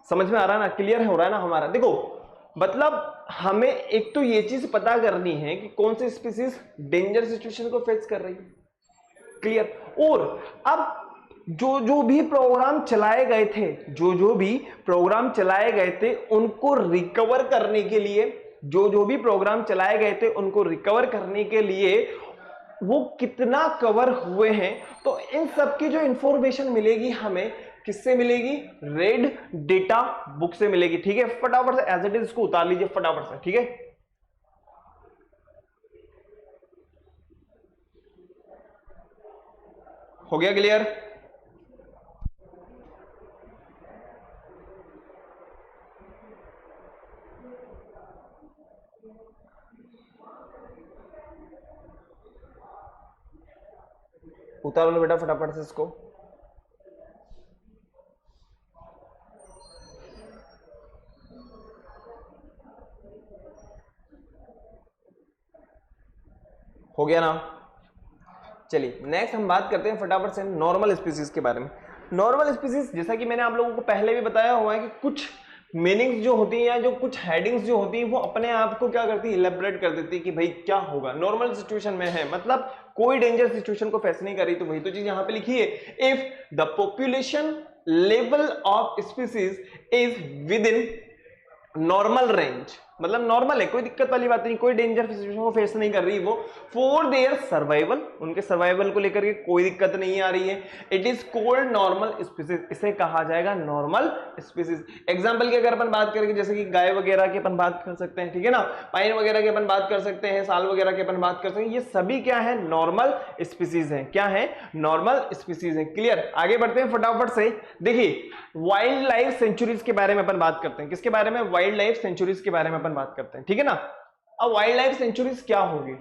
समझ में आ रहा है ना, क्लियर हो रहा है ना हमारा। देखो मतलब हमें एक तो ये चीज पता करनी है कि कौन सी स्पीसीज डेंजर सिचुएशन को फेस कर रही है, क्लियर। और अब जो भी प्रोग्राम चलाए गए थे, जो भी प्रोग्राम चलाए गए थे उनको रिकवर करने के लिए, जो भी प्रोग्राम चलाए गए थे उनको रिकवर करने के लिए वो कितना कवर हुए हैं, तो इन सब की जो इंफॉर्मेशन मिलेगी हमें किससे मिलेगी, रेड डेटा बुक से मिलेगी, ठीक है। फटाफट से एज इट इज इसको उतार लीजिए फटाफट से, ठीक है। हो गया क्लियर? उतार लो बेटा फटाफट से इसको। हो गया ना। चलिए नेक्स्ट हम बात करते हैं फटाफट से नॉर्मल स्पीसीज के बारे में। नॉर्मल स्पीसीज, जैसा कि मैंने आप लोगों को पहले भी बताया हुआ है कि कुछ मीनिंग्स जो होती हैं या जो कुछ हेडिंग्स जो होती हैं वो अपने आप को क्या करती है, इलेबोरेट कर देती है कि भाई क्या होगा, नॉर्मल सिचुएशन में है, मतलब कोई डेंजर सिचुएशन को फेस नहीं कर रही। तो वही तो चीज यहां पे लिखी है, if the population level of species is with in normal range, मतलब नॉर्मल है, कोई दिक्कत वाली बात नहीं, कोई डेंजर सिचुएशन को फेस नहीं कर रही वो, फॉर देयर सर्वाइवल, उनके सर्वाइवल को लेकर के कोई दिक्कत नहीं आ रही है, it is called normal species, इसे कहा जाएगा नॉर्मल स्पीसीज। एग्जांपल की अगर अपन बात करेंगे, जैसे कि गाय वगैरह की अपन बात कर सकते हैं, ठीक है ना, पाइन वगैरह की अपन बात कर सकते हैं, साल वगैरह की अपन बात कर सकते हैं, ये सभी क्या है, नॉर्मल स्पीसीज है। क्या है, नॉर्मल स्पीसीज है। क्लियर, आगे बढ़ते हैं फटाफट से। देखिए वाइल्ड लाइफ सेंचुरीज के बारे में अपन बात करते हैं, किसके बारे में, वाइल्ड लाइफ सेंचुरीज के बारे में अपन बात करते हैं, ठीक है ना। अब वाइल्ड लाइफ सेंचुरीज क्या होगी,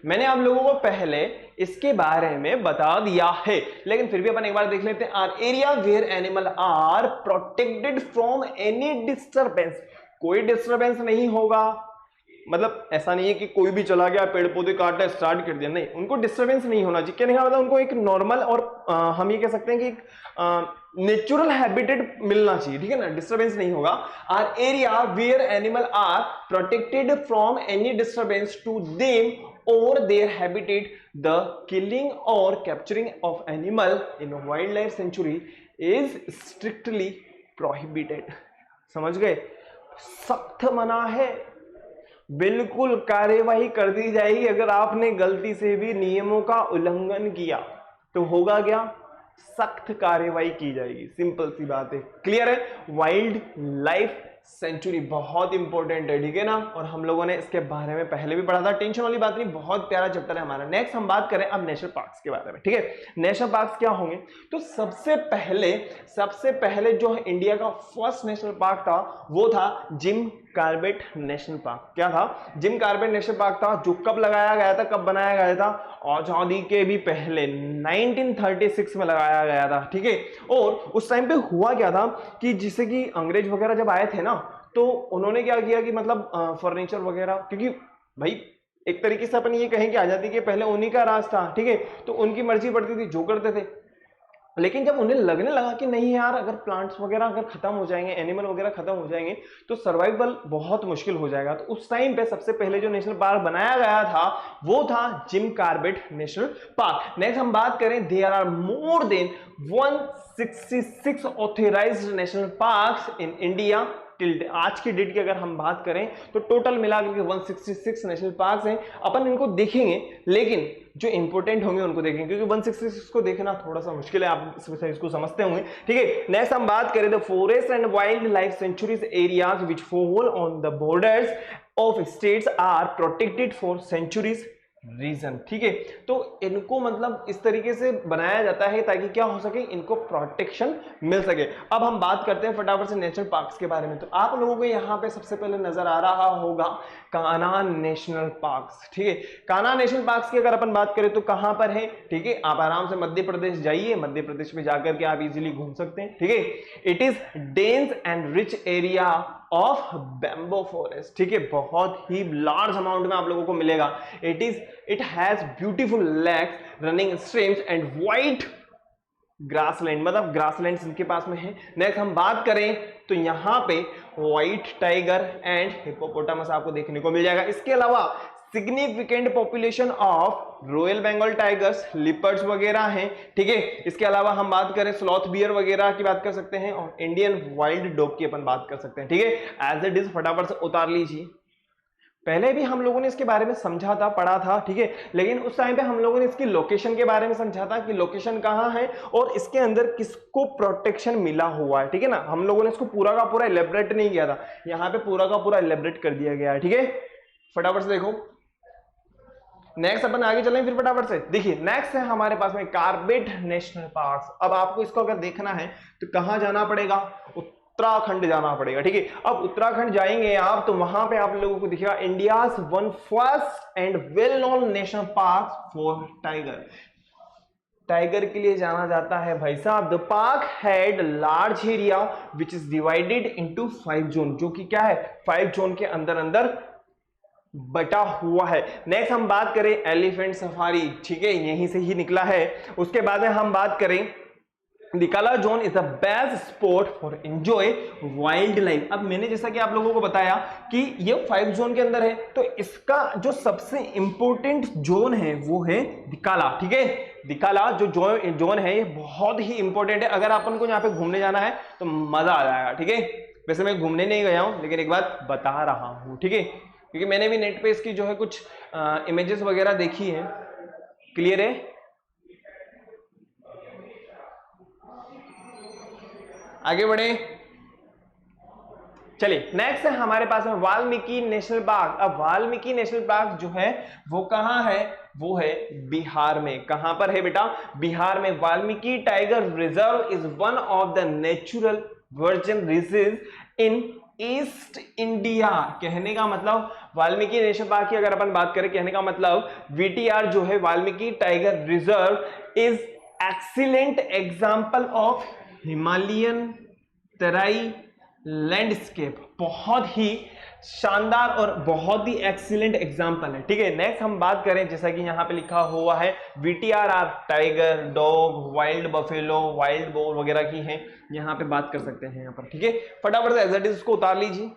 मैंने आप लोगों को पहले इसके बारे में बता दिया है, लेकिन फिर भी अपन एक बार देख लेते हैं। Are area where animal are protected from any disturbance, कोई डिस्टरबेंस नहीं होगा, मतलब ऐसा नहीं है कि कोई भी चला गया पेड़ पौधे काटना स्टार्ट कर दिया, नहीं, उनको डिस्टरबेंस नहीं होना चाहिए। क्या नहीं, मतलब उनको एक नॉर्मल और हम ये कह सकते हैं कि नेचुरल हैबिटेट मिलना चाहिए, ठीक है ना, डिस्टरबेंस नहीं होगा। Are area where animal are protected from any disturbance to them और देयर हैबिटेट, द किलिंग और capturing of animal in wild life sanctuary is strictly prohibited. समझ गए, सख्त मना है, बिल्कुल कार्यवाही कर दी जाएगी अगर आपने गलती से भी नियमों का उल्लंघन किया तो होगा क्या, सख्त कार्यवाही की जाएगी, सिंपल सी बात है। क्लियर है, वाइल्ड लाइफ सेंचुरी बहुत इंपॉर्टेंट है, ठीक है ना, और हम लोगों ने इसके बारे में पहले भी पढ़ा था, टेंशन वाली बात नहीं, बहुत प्यारा चैप्टर है हमारा। नेक्स्ट हम बात करें अब नेशनल पार्क्स के बारे में, ठीक है। नेशनल पार्क्स क्या होंगे, तो सबसे पहले जो इंडिया का फर्स्ट नेशनल पार्क था वो था जिम कॉर्बेट नेशनल पार्क। क्या था, जिम कॉर्बेट नेशनल पार्क था, जो कब लगाया गया था, कब बनाया गया था, आजादी के भी पहले 1936 में लगाया गया था, ठीक है। और उस टाइम पे हुआ क्या था कि जिससे कि अंग्रेज वगैरह जब आए थे ना, तो उन्होंने क्या किया कि मतलब फर्नीचर वगैरह, क्योंकि भाई एक तरीके से अपन ये कहें कि आजादी के पहले उन्हीं का राज था, ठीक है, तो उनकी मर्जी पड़ती थी, जो करते थे। लेकिन जब उन्हें लगने लगा कि नहीं यार, अगर प्लांट्स वगैरह अगर खत्म हो जाएंगे, एनिमल वगैरह खत्म हो जाएंगे तो सर्वाइवल बहुत मुश्किल हो जाएगा, तो उस टाइम पे सबसे पहले जो नेशनल पार्क बनाया गया था वो था Jim Corbett national park. Next हम बात करें, there are more than 166 authorised national parks in India till आज की डेट की अगर हम बात करें तो टोटल मिलाकर के 166 नेशनल पार्क्स हैं। अपन इनको देखेंगे, लेकिन जो इंपॉर्टेंट होंगे उनको देखेंगे, क्योंकि 166 को देखना थोड़ा सा मुश्किल है, आप इसको समझते होंगे, ठीक है। नेक्स्ट हम बात करें the forest and wild life sanctuaries areas which fall on the borders of states are protected for sanctuaries region, ठीक है। तो इनको मतलब इस तरीके से बनाया जाता है ताकि क्या हो सके, इनको प्रोटेक्शन मिल सके। अब हम बात करते हैं फटाफट से नेशनल पार्क्स के बारे में। तो आप लोगों को यहाँ पे सबसे पहले नजर आ रहा होगा कान्हा नेशनल पार्क्स, ठीक है। कान्हा नेशनल पार्क्स की अगर अपन बात करें तो कहां पर है, ठीक है, आप आराम से मध्य प्रदेश जाइए, मध्य प्रदेश में जाकर के आप इजीली घूम सकते हैं, ठीक है। It is dense and rich area of bamboo forest, ठीक है, बहुत ही लार्ज अमाउंट में आप लोगों को मिलेगा। It has beautiful lakes, running streams and white grassland, मतलब ग्रासलैंड इनके पास में है। नेक्स्ट हम बात करें तो यहाँ पे व्हाइट टाइगर एंड हिप्पोपोटामस आपको देखने को मिल जाएगा। इसके अलावा significant population of royal Bengal tigers, leopards वगैरह हैं, ठीक है। इसके अलावा हम बात करें स्लॉथ बियर वगैरह की बात कर सकते हैं, और इंडियन वाइल्ड डॉग की अपन बात कर सकते हैं, ठीक है। एज इट इज फटाफट से उतार लीजिए, पहले भी हम लोगों ने इसके बारे में समझा था, पढ़ा था, ठीक है, लेकिन उस टाइम पे हम लोगों ने इसकी लोकेशन के बारे में समझा था कि लोकेशन कहां है और इसके अंदर किसको प्रोटेक्शन मिला हुआ है, ठीक है ना। हम लोगों ने इसको पूरा का पूरा इलेबरेट नहीं किया था, यहाँ पे पूरा का पूरा इलेबरेट कर दिया गया है, ठीक है। फटाफट से देखो, नेक्स्ट अपन आगे चलें फिर फटाफट से। देखिए नेक्स्ट है हमारे पास में कॉर्बेट नेशनल पार्क। अब आपको इसको अगर देखना है तो कहां जाना पड़ेगा, उत्तराखंड जाना पड़ेगा, ठीक है। अब उत्तराखंड जाएंगे आप तो वहां पे आप लोगों को दिखेगा India's one first and well known national park for tiger. Tiger के लिए जाना जाता है भाई साहब। The park had large area which is divided into 5 zone, जो कि क्या है 5 जोन के अंदर अंदर बटा हुआ है। नेक्स्ट हम बात करें एलिफेंट सफारी, ठीक है, यहीं से ही निकला है। उसके बाद में हम बात करें Dhikala zone is the best spot for enjoy wildlife. अब मैंने जैसा कि आप लोगों को बताया कि ये 5 जोन के अंदर है, तो इसका जो सबसे इंपॉर्टेंट जोन है वो है दिकाला। ठीक है, दिकाला जो जोन है ये बहुत ही इंपॉर्टेंट है। अगर अपन को यहाँ पे घूमने जाना है तो मजा आ जाएगा। ठीक है, वैसे मैं घूमने नहीं गया हूं लेकिन एक बात बता रहा हूं। ठीक है, क्योंकि मैंने भी नेट पे इसकी जो है कुछ इमेजेस वगैरह देखी है। क्लियर है? आगे बढ़े, चलिए नेक्स्ट है हमारे पास में वाल्मीकि नेशनल पार्क। अब वाल्मीकि नेशनल पार्क जो है वो कहां है? वो है बिहार में। कहां पर है बेटा? बिहार में। Valmiki tiger reserve is one of the natural virgin reserve in east India. कहने का मतलब वाल्मीकि नेशनल पार्क की अगर अपन बात करें, कहने का मतलब वीटीआर जो है Valmiki tiger reserve is excellent example of Himalayan Terai landscape. बहुत ही शानदार और बहुत ही एक्सीलेंट एग्जांपल है। ठीक है, नेक्स्ट हम बात करें, जैसा कि यहां पे लिखा हुआ है VTR are tiger, dog, wild buffalo, wild boar वगैरह की हैं, यहां पे बात कर सकते हैं यहां पर। ठीक है, फटाफट से एज इट इज उसको उतार लीजिए।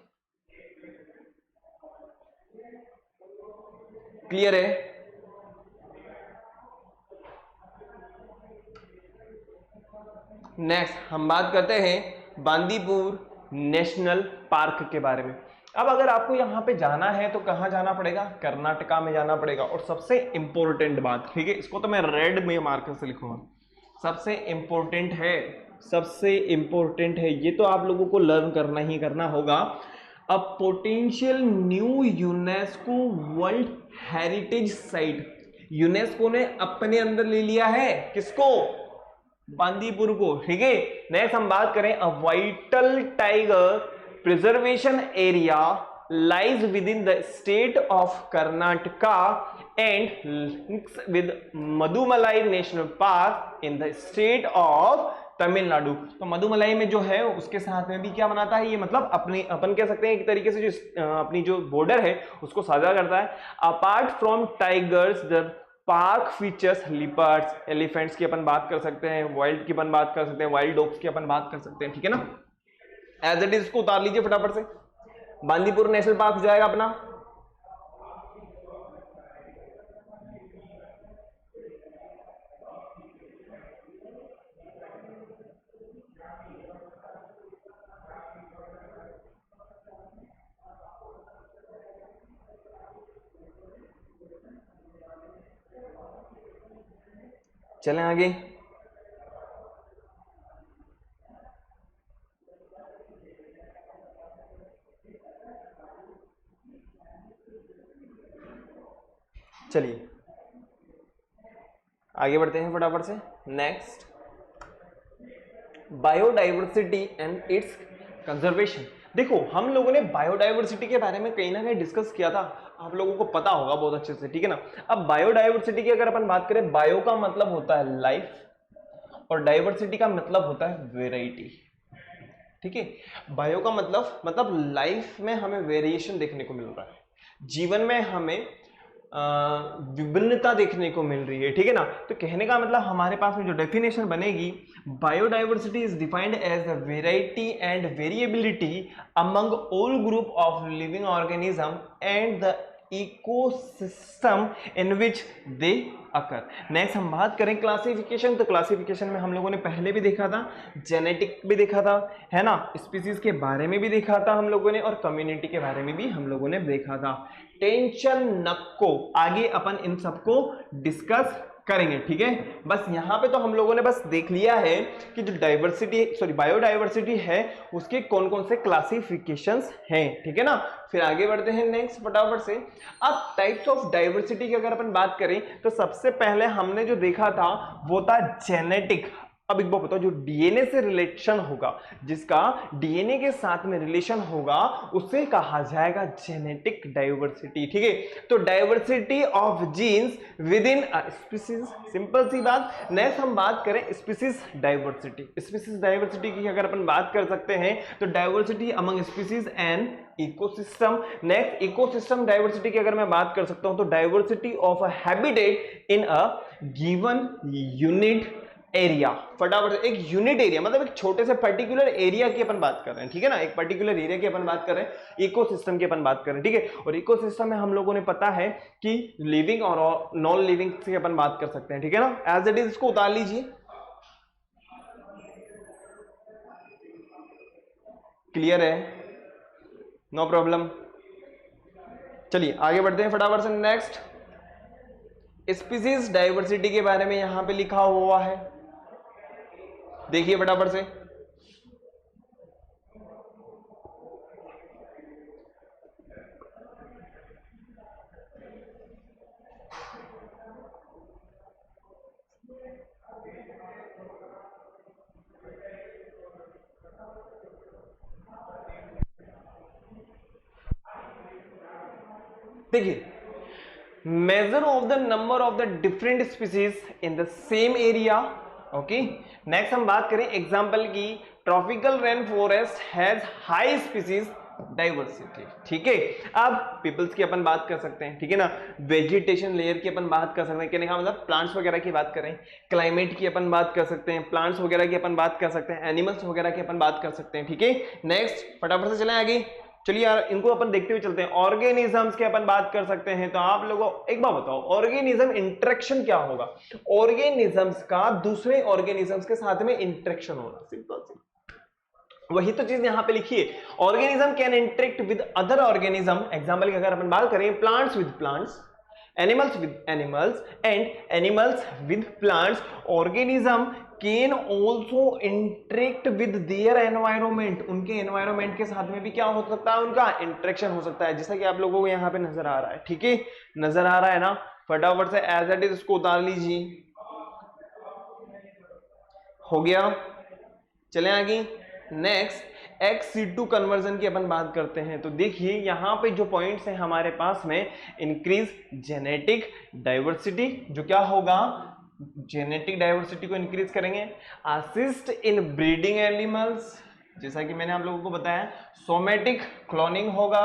क्लियर है? नेक्स्ट हम बात करते हैं बांदीपुर नेशनल पार्क के बारे में। अब अगर आपको यहां पे जाना है तो कहां जाना पड़ेगा? कर्नाटका में जाना पड़ेगा। और सबसे इंपॉर्टेंट बात, ठीक है, इसको तो मैं रेड में मार्कर से लिखूंगा, सबसे इंपॉर्टेंट है, सबसे इंपॉर्टेंट है, ये तो आप लोगों को लर्न करना ही करना होगा। A potential new UNESCO world heritage site. UNESCO ने अपने अंदर ले लिया है किसको? बांदीपुर को। ठीक है, नेक्स्ट हम बात करें a vital tiger preservation area lies with in the state of Karnataka and links with Mudumalai national park in the state of Tamil Nadu. तो मधुमलाई में जो है उसके साथ में भी क्या बनाता है ये, मतलब अपने अपन कह सकते हैं एक तरीके से जो अपनी जो बॉर्डर है उसको साझा करता है। Apart from tigers the park features leopards, elephants की अपन बात कर सकते हैं, वाइल्ड की अपन बात कर सकते हैं, वाइल्ड डॉग्स की अपन बात कर सकते हैं। ठीक है ना, एज इट इज इसको उतार लीजिए फटाफट से। बांदीपुर नेशनल पार्क हो जाएगा अपना। चलें आगे। चलिए आगे बढ़ते हैं फटाफट से। Next, biodiversity and it's conservation. देखो हम लोगों ने बायोडाइवर्सिटी के बारे में कहीं ना कहीं डिस्कस किया था, आप लोगों को पता होगा बहुत अच्छे से। ठीक है ना, अब बायोडाइवर्सिटी की अगर अपन बात करें, बायो का मतलब होता है लाइफ और डाइवर्सिटी का मतलब होता है वेराइटी। ठीक है, बायो का मतलब लाइफ में हमें वेरिएशन देखने को मिल रहा है, जीवन में हमें विभिन्नता देखने को मिल रही है। ठीक है ना, तो कहने का मतलब हमारे पास में जो डेफिनेशन बनेगी, biodiversity is defined as the variety and variability among all group of living organism and the ecosystem in which they occur. Next हम बात करें क्लासिफिकेशन, तो क्लासिफिकेशन में हम लोगों ने पहले भी देखा था, जेनेटिक भी देखा था, है ना, स्पीसीज के बारे में भी देखा था हम लोगों ने, और कम्युनिटी के बारे में भी हम लोगों ने देखा था। टेंशन नको, आगे अपन इन सबको डिस्कस करेंगे। ठीक है, बस यहां पे तो हम लोगों ने बस देख लिया है कि जो बायोडाइवर्सिटी है उसके कौन कौन से क्लासिफिकेशंस हैं। ठीक है ना, फिर आगे बढ़ते हैं नेक्स्ट फटाफट से। अब टाइप्स ऑफ डाइवर्सिटी की अगर अपन बात करें तो सबसे पहले हमने जो देखा था वो था जेनेटिक। अब एक बात बताओ, जो डीएनए से रिलेशन होगा, जिसका डीएनए के साथ में रिलेशन होगा, उसे कहा जाएगा जेनेटिक डाइवर्सिटी। ठीक है, तो डाइवर्सिटी ऑफ जीन्स विद इन स्पीसीज, सिंपल सी बात। नेक्स्ट हम बात करें स्पीसीज डाइवर्सिटी। स्पीसीज डाइवर्सिटी की अगर अपन बात कर सकते हैं तो diversity among species and ecosystem. Next ecosystem diversity की अगर मैं बात कर सकता हूं तो diversity of a habitat in a given unit area, फटाफट एक यूनिट एरिया मतलब एक छोटे से पर्टिकुलर एरिया की अपन बात कर रहे हैं, ठीक है ना, एक पर्टिकुलर एरिया की अपन बात कर रहे हैं, इकोसिस्टम की अपन बात कर रहे हैं, ठीक है। और इकोसिस्टम में हम लोगों ने पता है कि लिविंग और नॉन लिविंग की अपन बात कर सकते हैं, ठीक है ना। एज इट इज इसको उतार लीजिए, क्लियर है, नो प्रॉब्लम। चलिए आगे बढ़ते हैं फटाफट से। नेक्स्ट, स्पीसीज डाइवर्सिटी के बारे में यहां पे लिखा हुआ है, देखिए फटाफट से। देखिए, measure of the number of the different species in the same area, okay. Next हम बात करें एग्जांपल की, tropical rain forest has high species diversity, ठीक है। अब पीपल्स की अपन बात कर सकते हैं, ठीक है ना, वेजिटेशन लेयर की अपन बात कर सकते हैं, कहने का मतलब प्लांट्स वगैरह की बात करें, क्लाइमेट की अपन बात कर सकते हैं, प्लांट्स वगैरह की अपन बात कर सकते हैं, एनिमल्स वगैरह की अपन बात कर सकते हैं, ठीक है। नेक्स्ट फटाफट से चलें आगे। चलिए यार इनको अपन देखते हुए चलते हैं। ऑर्गेनिजम्स की अपन बात कर सकते हैं, तो आप लोगों एक बात बताओ, ऑर्गेनिज्म इंटरेक्शन क्या होगा? ऑर्गेनिजम्स का दूसरे ऑर्गेनिजम्स के साथ में इंटरेक्शन होना, सिंपल सी वही तो चीज यहां पे लिखी है। Organism can interact with other organism, example की अगर अपन बात करें, plants with plants, animals with animals and animals with plants. Organism can also interact with their environment, उनके एनवायरमेंट के साथ में भी क्या हो सकता है, उनका इंटरेक्शन हो सकता है, जैसा कि आप लोगों को यहाँ पे नजर आ रहा है, ठीक है, नजर आ रहा है ना। फटाफट से एज इट इज इसको उतार लीजिए, हो गया। चले आगे। नेक्स्ट, XC2 कन्वर्जन की अपन बात करते हैं, तो देखिए यहां पे जो पॉइंट्स हैं हमारे पास में, इंक्रीज जेनेटिक डाइवर्सिटी, जो क्या होगा, जेनेटिक डाइवर्सिटी को इंक्रीज करेंगे, असिस्ट इन ब्रीडिंग एनिमल्स, जैसा कि मैंने आप लोगों को बताया, सोमेटिक क्लोनिंग होगा,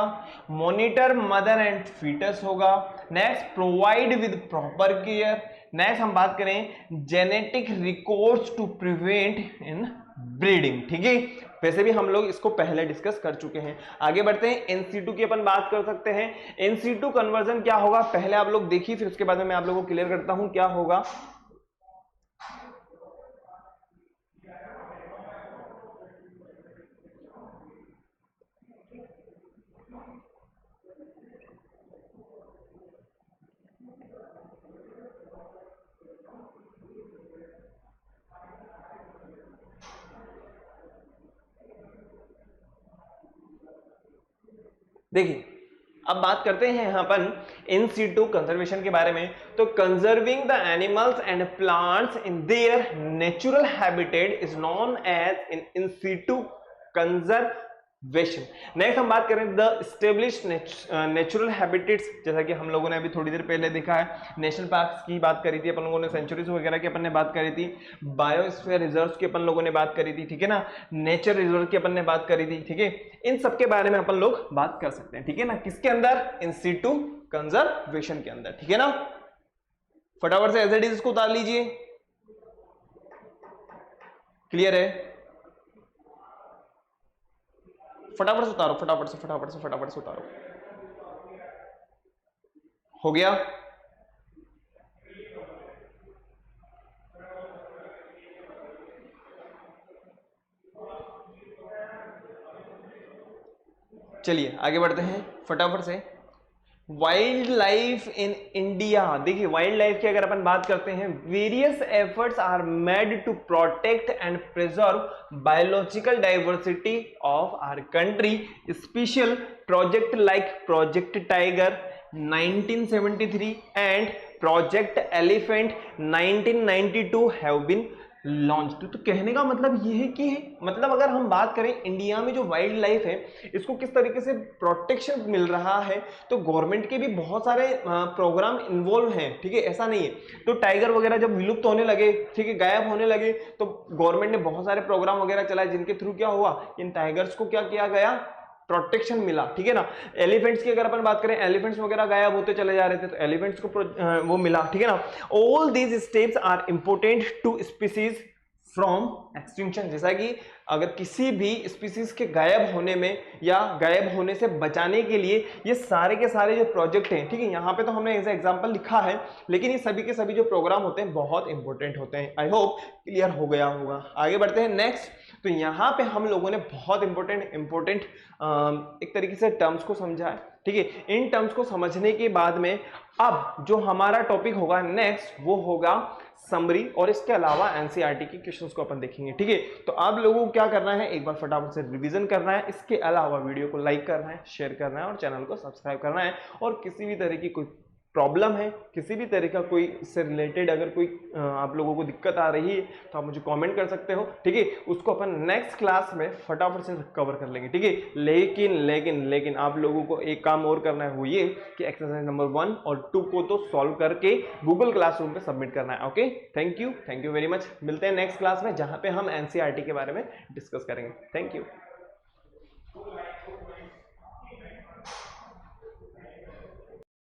मॉनिटर मदर एंड फीटस होगा, next provide with proper care, next हम बात करें genetic records to prevent inbreeding, ठीक है। वैसे भी हम लोग इसको पहले डिस्कस कर चुके हैं। आगे बढ़ते हैं, NC2 की अपन बात कर सकते हैं। NC2 कन्वर्जन क्या होगा, पहले आप लोग देखिए, फिर उसके बाद में मैं आप लोगों को क्लियर करता हूं क्या होगा। देखिए अब बात करते हैं यहां पर इन सीटू कंजर्वेशन के बारे में। तो conserving the animals and plants in their natural habitat is known as in situ conservation. Next हम बात करें द एस्टेब्लिश्ड नेचुरल हैबिटेट्स, जैसा कि हम लोगों ने अभी थोड़ी देर पहले देखा है, नेशनल पार्क्स की बात करी थी अपन लोगों ने, सेंचुरीज वगैरह की अपन ने बात करी थी, बायोस्फीयर रिजर्व्स की अपन लोगों ने बात करी थी, ठीक है ना, नेचर रिजर्व की अपन ने बात करी थी, ठीक है। इन सब के बारे में अपन लोग बात कर सकते हैं, ठीक है ना, किसके अंदर, इन सीटू कंजर्वेशन के अंदर, ठीक है ना। फटाफट से एज इट इज इसको उतार लीजिए, क्लियर है, फटाफट से उतारो, फटाफट से फटाफट से फटाफट से उतारो, हो गया। चलिए आगे बढ़ते हैं फटाफट से। वाइल्ड लाइफ इन इंडिया, देखिए वाइल्ड लाइफ की अगर अपन बात करते हैं, various efforts are made to protect and preserve biological diversity of our country. Special project like project tiger 1973 and project elephant 1992 have been launched. तो कहने का मतलब ये है कि मतलब अगर हम बात करें इंडिया में जो वाइल्ड लाइफ है, इसको किस तरीके से प्रोटेक्शन मिल रहा है, तो गवर्नमेंट के भी बहुत सारे प्रोग्राम इन्वॉल्व हैं, ठीक है, ऐसा नहीं है। तो टाइगर वगैरह जब विलुप्त होने लगे, ठीक है, गायब होने लगे, तो गवर्नमेंट ने बहुत सारे प्रोग्राम वगैरह चलाए, जिनके थ्रू क्या हुआ, इन टाइगर्स को क्या किया गया, प्रोटेक्शन मिला, ठीक है ना। एलिफेंट्स की अगर अपन बात करें, एलिफेंट्स वगैरह गायब होते चले जा रहे थे, तो एलिफेंट्स को वो मिला, ठीक है ना। All these steps are important to species from extinction. जैसा कि अगर किसी भी स्पीसीज के गायब होने में या गायब होने से बचाने के लिए ये सारे के सारे जो प्रोजेक्ट हैं, ठीक है, यहाँ पे तो हमने एज एग्जांपल लिखा है, लेकिन ये सभी के सभी जो प्रोग्राम होते हैं बहुत इंपॉर्टेंट होते हैं। आई होप क्लियर हो गया होगा। आगे बढ़ते हैं नेक्स्ट। तो यहाँ पे हम लोगों ने बहुत इंपॉर्टेंट एक तरीके से टर्म्स को समझा है, ठीक है। इन टर्म्स को समझने के बाद में अब जो हमारा टॉपिक होगा नेक्स्ट वो होगा समरी, और इसके अलावा एनसीईआरटी के क्वेश्चंस को अपन देखेंगे, ठीक है। तो आप लोगों को क्या करना है, एक बार फटाफट से रिवीजन करना है, इसके अलावा वीडियो को लाइक करना है, शेयर करना है और चैनल को सब्सक्राइब करना है। और किसी भी तरह की कोई प्रॉब्लम है, किसी भी तरह का कोई इससे रिलेटेड अगर कोई आप लोगों को दिक्कत आ रही है तो आप मुझे कमेंट कर सकते हो, ठीक है। उसको अपन नेक्स्ट क्लास में फटाफट से कवर कर लेंगे, ठीक है। लेकिन आप लोगों को एक काम और करना है, वो ये कि एक्सरसाइज नंबर 1 और 2 को तो सॉल्व करके गूगल क्लासरूम पे सबमिट करना है। Okay, thank you very much. मिलते हैं नेक्स्ट क्लास में, जहां पे हम एनसीईआरटी के बारे में डिस्कस करेंगे। Thank you.